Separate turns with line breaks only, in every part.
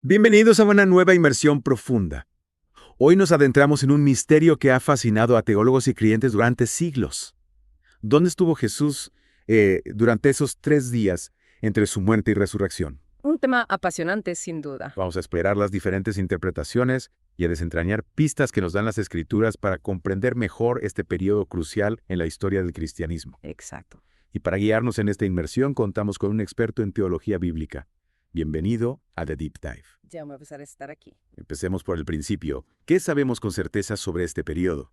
Bienvenidos a una nueva inmersión profunda. Hoy nos adentramos en un misterio que ha fascinado a teólogos y creyentes durante siglos. ¿Dónde estuvo Jesús durante esos 3 días entre su muerte y resurrección?
Un tema apasionante, sin duda.
Vamos a explorar las diferentes interpretaciones y a desentrañar pistas que nos dan las Escrituras para comprender mejor este periodo crucial en la historia del cristianismo.
Exacto.
Y para guiarnos en esta inmersión contamos con un experto en teología bíblica. Bienvenido a The Deep Dive.
Ya voy a empezar a estar aquí.
Empecemos por el principio. ¿Qué sabemos con certeza sobre este periodo?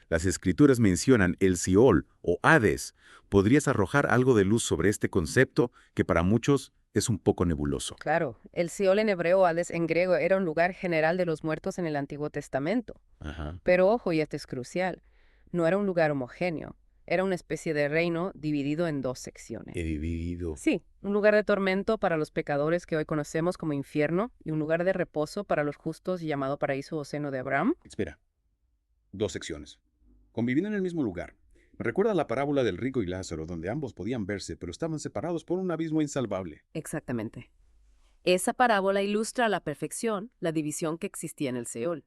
Las escrituras mencionan el Seol o Hades. ¿Podrías arrojar algo de luz sobre este concepto que para muchos es un poco nebuloso?
Claro, el Seol en hebreo, Hades en griego, era un lugar general de los muertos en el Antiguo Testamento.
Ajá.
Pero ojo, y esto es crucial, no era un lugar homogéneo. Era una especie de reino dividido en dos secciones.
He dividido.
Sí, un lugar de tormento para los pecadores que hoy conocemos como infierno y un lugar de reposo para los justos llamado paraíso o seno de Abraham.
Espera, dos secciones. Conviviendo en el mismo lugar. Me recuerda la parábola del rico y Lázaro, donde ambos podían verse, pero estaban separados por un abismo insalvable.
Exactamente. Esa parábola ilustra a la perfección la división que existía en el Seol.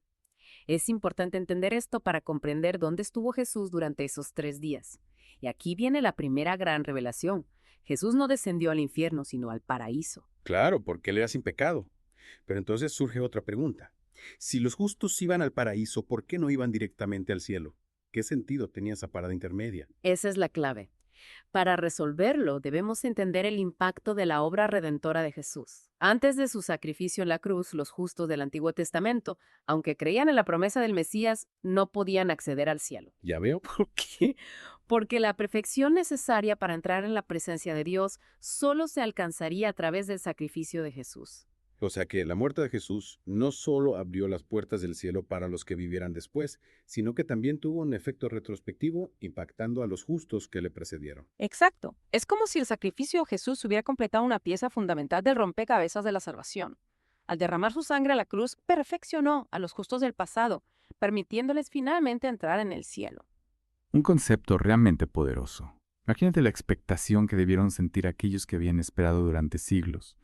Es importante entender esto para comprender dónde estuvo Jesús durante esos 3 días. Y aquí viene la primera gran revelación. Jesús no descendió al infierno, sino al paraíso.
Claro, porque él era sin pecado. Pero entonces surge otra pregunta. Si los justos iban al paraíso, ¿por qué no iban directamente al cielo? ¿Qué sentido tenía esa parada intermedia?
Esa es la clave. Para resolverlo, debemos entender el impacto de la obra redentora de Jesús. Antes de su sacrificio en la cruz, los justos del Antiguo Testamento, aunque creían en la promesa del Mesías, no podían acceder al cielo.
Ya veo.
¿Por qué? Porque la perfección necesaria para entrar en la presencia de Dios solo se alcanzaría a través del sacrificio de Jesús.
O sea que la muerte de Jesús no solo abrió las puertas del cielo para los que vivieran después, sino que también tuvo un efecto retrospectivo impactando a los justos que le precedieron.
Exacto. Es como si el sacrificio de Jesús hubiera completado una pieza fundamental del rompecabezas de la salvación. Al derramar su sangre a la cruz, perfeccionó a los justos del pasado, permitiéndoles finalmente entrar en el cielo.
Un concepto realmente poderoso. Imagínate la expectación que debieron sentir aquellos que habían esperado durante siglos.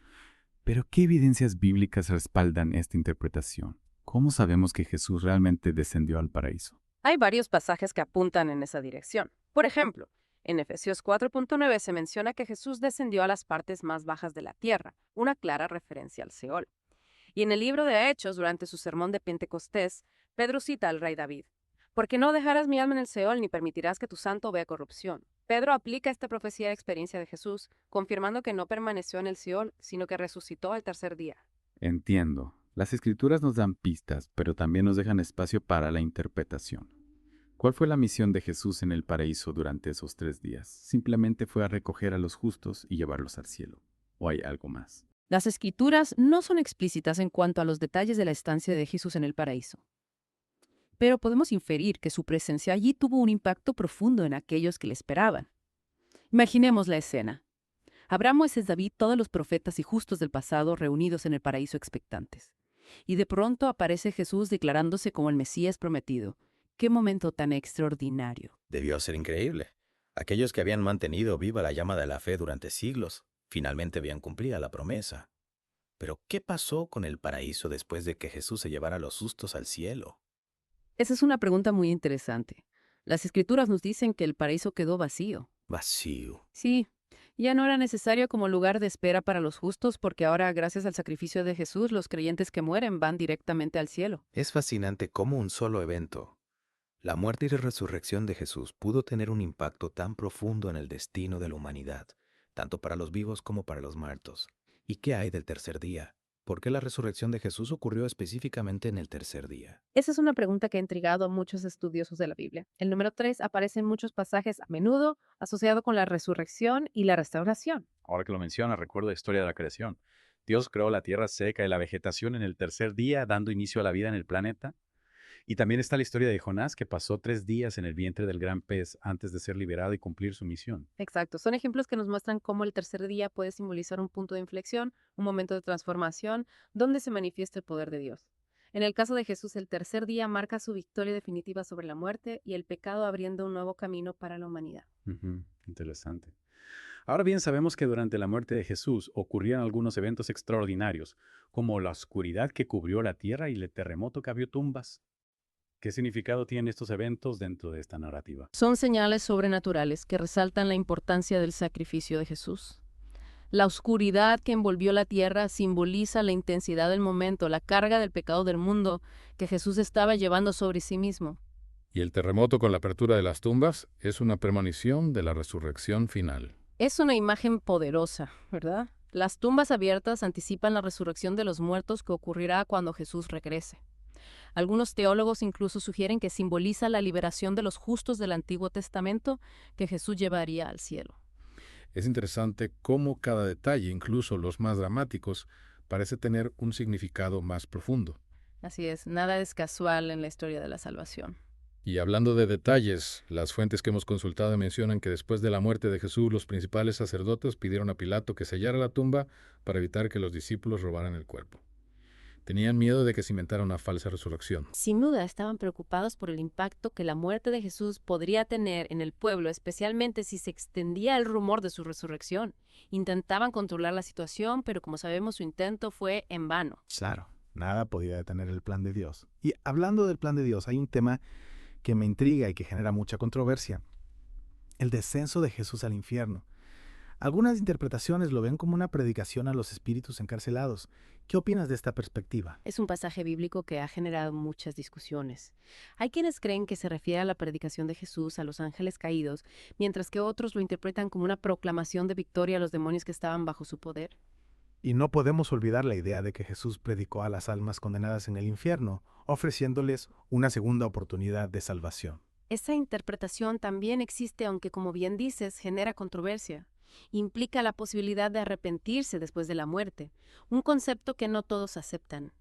Pero, ¿qué evidencias bíblicas respaldan esta interpretación? ¿Cómo sabemos que Jesús realmente descendió al paraíso?
Hay varios pasajes que apuntan en esa dirección. Por ejemplo, en Efesios 4.9 se menciona que Jesús descendió a las partes más bajas de la tierra, una clara referencia al Seol. Y en el libro de Hechos, durante su sermón de Pentecostés, Pedro cita al rey David: «Porque no dejarás mi alma en el Seol, ni permitirás que tu santo vea corrupción». Pedro aplica esta profecía a la experiencia de Jesús, confirmando que no permaneció en el Seol, sino que resucitó al tercer día.
Entiendo. Las escrituras nos dan pistas, pero también nos dejan espacio para la interpretación. ¿Cuál fue la misión de Jesús en el paraíso durante esos 3 días? ¿Simplemente fue a recoger a los justos y llevarlos al cielo? ¿O hay algo más?
Las escrituras no son explícitas en cuanto a los detalles de la estancia de Jesús en el paraíso, pero podemos inferir que su presencia allí tuvo un impacto profundo en aquellos que le esperaban. Imaginemos la escena. Abraham, Moisés, David, todos los profetas y justos del pasado reunidos en el paraíso expectantes. Y de pronto aparece Jesús declarándose como el Mesías prometido. ¡Qué momento tan extraordinario!
Debió ser increíble. Aquellos que habían mantenido viva la llama de la fe durante siglos, finalmente habían cumplida la promesa. Pero, ¿qué pasó con el paraíso después de que Jesús se llevara a los justos al cielo?
Esa es una pregunta muy interesante. Las escrituras nos dicen que el paraíso quedó vacío.
Vacío.
Sí, ya no era necesario como lugar de espera para los justos porque ahora, gracias al sacrificio de Jesús, los creyentes que mueren van directamente al cielo.
Es fascinante cómo un solo evento, la muerte y la resurrección de Jesús, pudo tener un impacto tan profundo en el destino de la humanidad, tanto para los vivos como para los muertos. ¿Y qué hay del tercer día? ¿Por qué la resurrección de Jesús ocurrió específicamente en el tercer día?
Esa es una pregunta que ha intrigado a muchos estudiosos de la Biblia. El número 3 aparece en muchos pasajes a menudo asociado con la resurrección y la restauración.
Ahora que lo mencionas, recuerdo la historia de la creación. Dios creó la tierra seca y la vegetación en el tercer día, dando inicio a la vida en el planeta. Y también está la historia de Jonás, que pasó 3 días en el vientre del gran pez antes de ser liberado y cumplir su misión.
Exacto, son ejemplos que nos muestran cómo el tercer día puede simbolizar un punto de inflexión, un momento de transformación, donde se manifiesta el poder de Dios. En el caso de Jesús, el tercer día marca su victoria definitiva sobre la muerte y el pecado, abriendo un nuevo camino para la humanidad.
Interesante. Ahora bien, sabemos que durante la muerte de Jesús ocurrieron algunos eventos extraordinarios, como la oscuridad que cubrió la tierra y el terremoto que abrió tumbas. ¿Qué significado tienen estos eventos dentro de esta narrativa?
Son señales sobrenaturales que resaltan la importancia del sacrificio de Jesús. La oscuridad que envolvió la tierra simboliza la intensidad del momento, la carga del pecado del mundo que Jesús estaba llevando sobre sí mismo.
Y el terremoto con la apertura de las tumbas es una premonición de la resurrección final.
Es una imagen poderosa, ¿verdad? Las tumbas abiertas anticipan la resurrección de los muertos que ocurrirá cuando Jesús regrese. Algunos teólogos incluso sugieren que simboliza la liberación de los justos del Antiguo Testamento que Jesús llevaría al cielo.
Es interesante cómo cada detalle, incluso los más dramáticos, parece tener un significado más profundo.
Así es, nada es casual en la historia de la salvación.
Y hablando de detalles, las fuentes que hemos consultado mencionan que después de la muerte de Jesús, los principales sacerdotes pidieron a Pilato que sellara la tumba para evitar que los discípulos robaran el cuerpo. Tenían miedo de que se inventara una falsa resurrección.
Sin duda estaban preocupados por el impacto que la muerte de Jesús podría tener en el pueblo, especialmente si se extendía el rumor de su resurrección. Intentaban controlar la situación, pero como sabemos su intento fue en vano.
Claro, nada podía detener el plan de Dios. Y hablando del plan de Dios, hay un tema que me intriga y que genera mucha controversia: el descenso de Jesús al infierno. Algunas interpretaciones lo ven como una predicación a los espíritus encarcelados. ¿Qué opinas de esta perspectiva?
Es un pasaje bíblico que ha generado muchas discusiones. Hay quienes creen que se refiere a la predicación de Jesús a los ángeles caídos, mientras que otros lo interpretan como una proclamación de victoria a los demonios que estaban bajo su poder.
Y no podemos olvidar la idea de que Jesús predicó a las almas condenadas en el infierno, ofreciéndoles una segunda oportunidad de salvación.
Esa interpretación también existe, aunque como bien dices, genera controversia. Implica la posibilidad de arrepentirse después de la muerte, un concepto que no todos aceptan.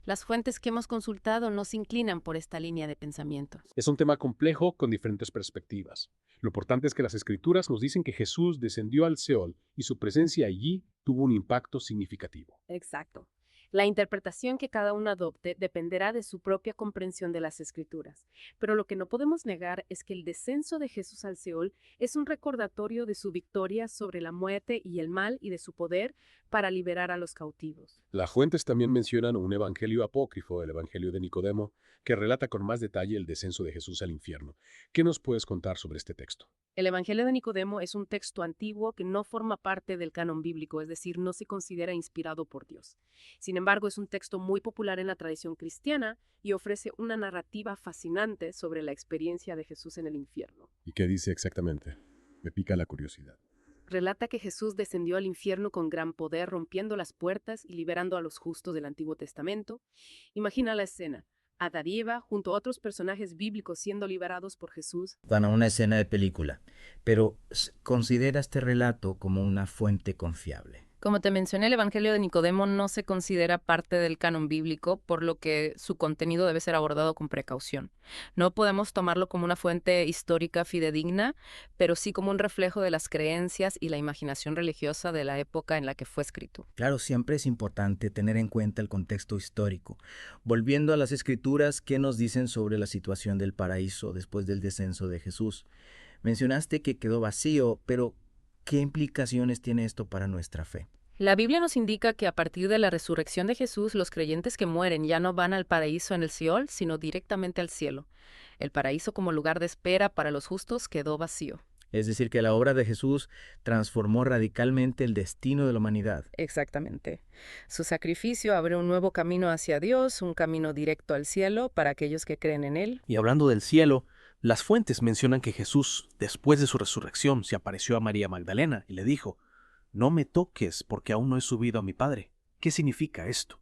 Las fuentes que hemos consultado no se inclinan por esta línea de pensamiento.
Es un tema complejo con diferentes perspectivas. Lo importante es que las Escrituras nos dicen que Jesús descendió al Seol y su presencia allí tuvo un impacto significativo.
Exacto. La interpretación que cada uno adopte dependerá de su propia comprensión de las Escrituras. Pero lo que no podemos negar es que el descenso de Jesús al Seol es un recordatorio de su victoria sobre la muerte y el mal y de su poder para liberar a los cautivos.
Las fuentes también mencionan un evangelio apócrifo, el Evangelio de Nicodemo, que relata con más detalle el descenso de Jesús al infierno. ¿Qué nos puedes contar sobre este texto?
El Evangelio de Nicodemo es un texto antiguo que no forma parte del canon bíblico, es decir, no se considera inspirado por Dios. Sin embargo, es un texto muy popular en la tradición cristiana y ofrece una narrativa fascinante sobre la experiencia de Jesús en el infierno.
¿Y qué dice exactamente? Me pica la curiosidad.
Relata que Jesús descendió al infierno con gran poder, rompiendo las puertas y liberando a los justos del Antiguo Testamento. Imagina la escena. Adán y Eva, junto a otros personajes bíblicos siendo liberados por Jesús.
Van a una escena de película, pero considera este relato como una fuente confiable.
Como te mencioné, el Evangelio de Nicodemo no se considera parte del canon bíblico, por lo que su contenido debe ser abordado con precaución. No podemos tomarlo como una fuente histórica fidedigna, pero sí como un reflejo de las creencias y la imaginación religiosa de la época en la que fue escrito.
Claro, siempre es importante tener en cuenta el contexto histórico. Volviendo a las Escrituras, ¿qué nos dicen sobre la situación del paraíso después del descenso de Jesús? Mencionaste que quedó vacío, pero ¿qué implicaciones tiene esto para nuestra fe?
La Biblia nos indica que a partir de la resurrección de Jesús, los creyentes que mueren ya no van al paraíso en el Seol, sino directamente al cielo. El paraíso como lugar de espera para los justos quedó vacío.
Es decir, que la obra de Jesús transformó radicalmente el destino de la humanidad.
Exactamente. Su sacrificio abre un nuevo camino hacia Dios, un camino directo al cielo para aquellos que creen en Él.
Y hablando del cielo, las fuentes mencionan que Jesús, después de su resurrección, se apareció a María Magdalena y le dijo: «No me toques porque aún no he subido a mi Padre». ¿Qué significa esto?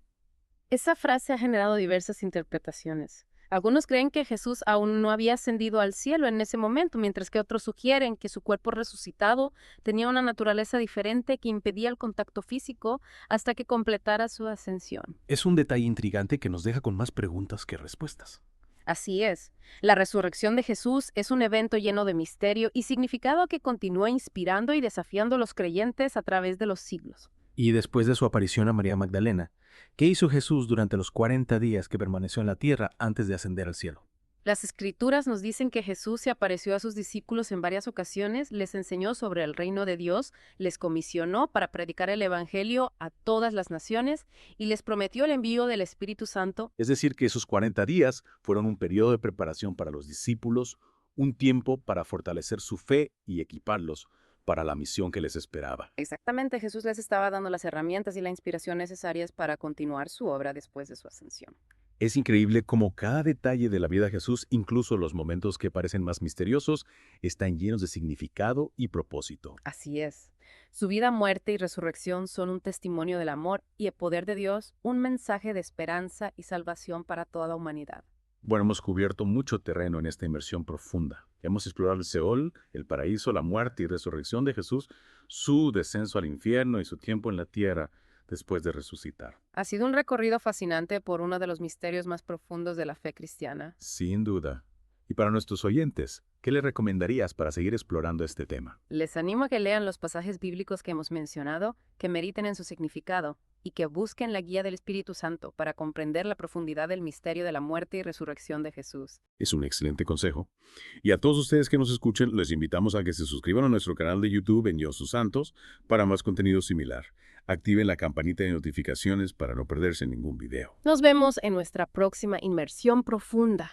Esa frase ha generado diversas interpretaciones. Algunos creen que Jesús aún no había ascendido al cielo en ese momento, mientras que otros sugieren que su cuerpo resucitado tenía una naturaleza diferente que impedía el contacto físico hasta que completara su ascensión.
Es un detalle intrigante que nos deja con más preguntas que respuestas.
Así es. La resurrección de Jesús es un evento lleno de misterio y significado que continúa inspirando y desafiando a los creyentes a través de los siglos.
Y después de su aparición a María Magdalena, ¿qué hizo Jesús durante los 40 días que permaneció en la tierra antes de ascender al cielo?
Las escrituras nos dicen que Jesús se apareció a sus discípulos en varias ocasiones, les enseñó sobre el reino de Dios, les comisionó para predicar el Evangelio a todas las naciones y les prometió el envío del Espíritu Santo.
Es decir, que esos 40 días fueron un periodo de preparación para los discípulos, un tiempo para fortalecer su fe y equiparlos para la misión que les esperaba.
Exactamente, Jesús les estaba dando las herramientas y la inspiración necesarias para continuar su obra después de su ascensión.
Es increíble cómo cada detalle de la vida de Jesús, incluso los momentos que parecen más misteriosos, están llenos de significado y propósito.
Así es. Su vida, muerte y resurrección son un testimonio del amor y el poder de Dios, un mensaje de esperanza y salvación para toda la humanidad.
Bueno, hemos cubierto mucho terreno en esta inmersión profunda. Hemos explorado el Seol, el paraíso, la muerte y resurrección de Jesús, su descenso al infierno y su tiempo en la tierra después de resucitar.
Ha sido un recorrido fascinante por uno de los misterios más profundos de la fe cristiana.
Sin duda. Y para nuestros oyentes, ¿qué les recomendarías para seguir explorando este tema?
Les animo a que lean los pasajes bíblicos que hemos mencionado, que mediten en su significado y que busquen la guía del Espíritu Santo para comprender la profundidad del misterio de la muerte y resurrección de Jesús.
Es un excelente consejo. Y a todos ustedes que nos escuchen, les invitamos a que se suscriban a nuestro canal de YouTube en Dios sus Santos para más contenido similar. Activen la campanita de notificaciones para no perderse ningún video.
Nos vemos en nuestra próxima inmersión profunda.